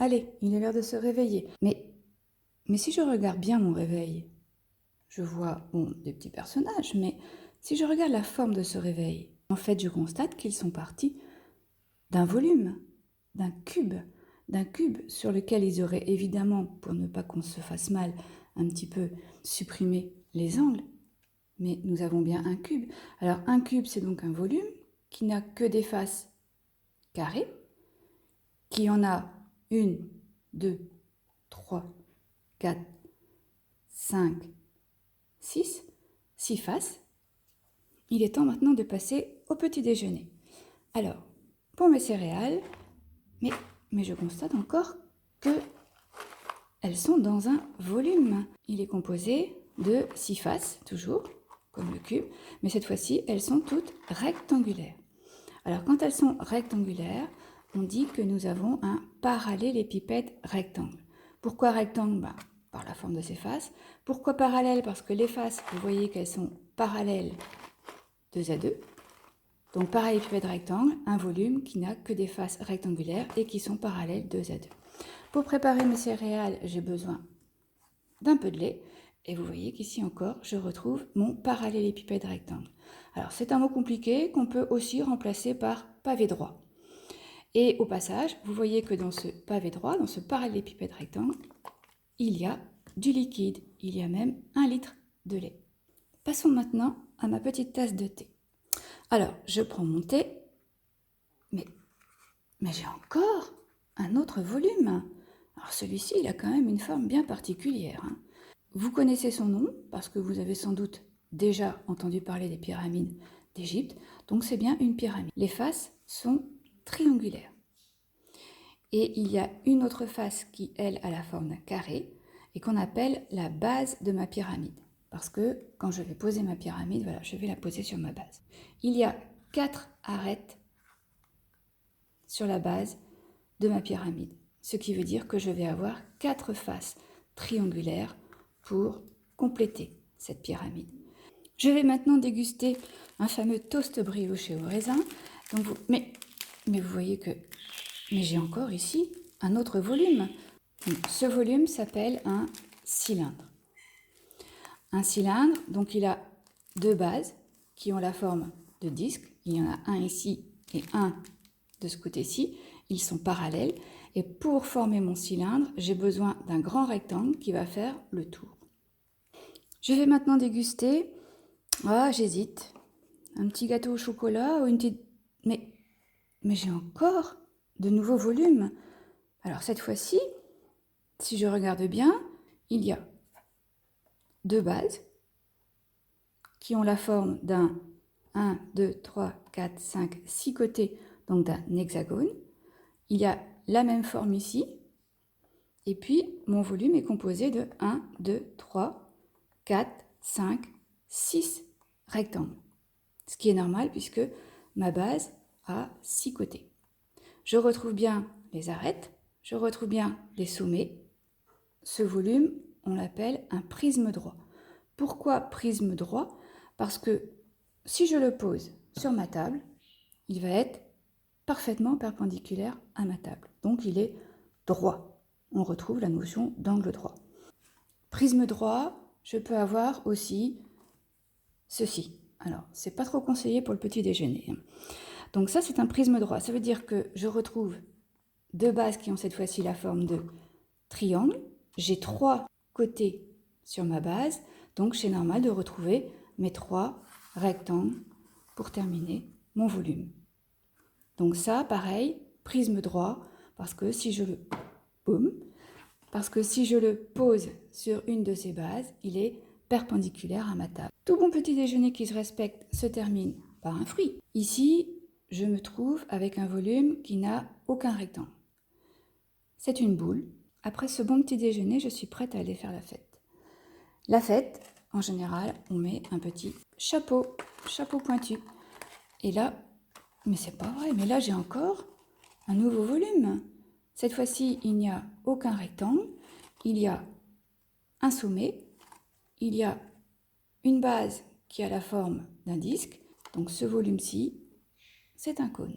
allez, il est l'heure de se réveiller. Mais si je regarde bien mon réveil, je vois, bon, des petits personnages, mais si je regarde la forme de ce réveil, en fait, je constate qu'ils sont partis d'un volume, d'un cube sur lequel ils auraient évidemment, pour ne pas qu'on se fasse mal, un petit peu supprimé les angles. Mais nous avons bien un cube. Alors un cube, c'est donc un volume qui n'a que des faces carrées, qui en a 1, 2, 3, 4, 5, 6 faces. Il est temps maintenant de passer au petit déjeuner. Alors, pour mes céréales, mais je constate encore que elles sont dans un volume. Il est composé de 6 faces, toujours, comme le cube, mais cette fois-ci, elles sont toutes rectangulaires. Alors, quand elles sont rectangulaires, on dit que nous avons un parallélépipède rectangle. Pourquoi rectangle? Par la forme de ses faces. Pourquoi parallèle? Parce que les faces, vous voyez qu'elles sont parallèles 2 à 2. Donc, parallélépipède rectangle, un volume qui n'a que des faces rectangulaires et qui sont parallèles 2 à 2. Pour préparer mes céréales, j'ai besoin d'un peu de lait. Et vous voyez qu'ici encore, je retrouve mon parallélépipède rectangle. Alors, c'est un mot compliqué qu'on peut aussi remplacer par pavé droit. Et au passage, vous voyez que dans ce pavé droit, dans ce parallélépipède rectangle, il y a du liquide. Il y a même 1 litre de lait. Passons maintenant à ma petite tasse de thé. Alors, je prends mon thé, mais j'ai encore un autre volume. Alors celui-ci, il a quand même une forme bien particulière. Vous connaissez son nom parce que vous avez sans doute déjà entendu parler des pyramides d'Égypte. Donc c'est bien une pyramide. Les faces sont triangulaires. Et il y a une autre face qui, elle, a la forme d'un carré et qu'on appelle la base de ma pyramide. Parce que quand je vais poser ma pyramide, voilà, je vais la poser sur ma base. Il y a 4 arêtes sur la base de ma pyramide. Ce qui veut dire que je vais avoir 4 faces triangulaires pour compléter cette pyramide. Je vais maintenant déguster un fameux toast brioché au raisin. Donc mais vous voyez que j'ai encore ici un autre volume. Donc, ce volume s'appelle un cylindre. Un cylindre, donc il a 2 bases qui ont la forme de disque. Il y en a un ici et un de ce côté-ci. Ils sont parallèles. Et pour former mon cylindre, j'ai besoin d'un grand rectangle qui va faire le tour. Je vais maintenant déguster, j'hésite, un petit gâteau au chocolat ou une petite... Mais j'ai encore de nouveaux volumes. Alors cette fois-ci, si je regarde bien, il y a 2 bases qui ont la forme d'un 1, 2, 3, 4, 5, 6 côtés, donc d'un hexagone. Il y a la même forme ici. Et puis, mon volume est composé de 1, 2, 3, 4, 5, 6 rectangles. Ce qui est normal puisque ma base a 6 côtés. Je retrouve bien les arêtes, je retrouve bien les sommets. Ce volume, on l'appelle un prisme droit. Pourquoi prisme droit? Parce que si je le pose sur ma table, il va être parfaitement perpendiculaire à ma table. Donc il est droit. On retrouve la notion d'angle droit. Prisme droit, je peux avoir aussi ceci. Alors, c'est pas trop conseillé pour le petit déjeuner. Donc ça, c'est un prisme droit. Ça veut dire que je retrouve 2 bases qui ont cette fois-ci la forme de triangle. J'ai 3 côtés sur ma base. Donc, c'est normal de retrouver mes 3 rectangles pour terminer mon volume. Donc ça, pareil, prisme droit, parce que si je le pose sur une de ces bases, il est perpendiculaire à ma table. Tout bon petit déjeuner qui se respecte se termine par un fruit. Ici, je me trouve avec un volume qui n'a aucun rectangle. C'est une boule. Après ce bon petit déjeuner, je suis prête à aller faire la fête. La fête, en général, on met un petit chapeau pointu. Et là, mais c'est pas vrai, mais là j'ai encore un nouveau volume. Cette fois-ci, il n'y a aucun rectangle, il y a un sommet, il y a une base qui a la forme d'un disque, donc ce volume-ci, c'est un cône.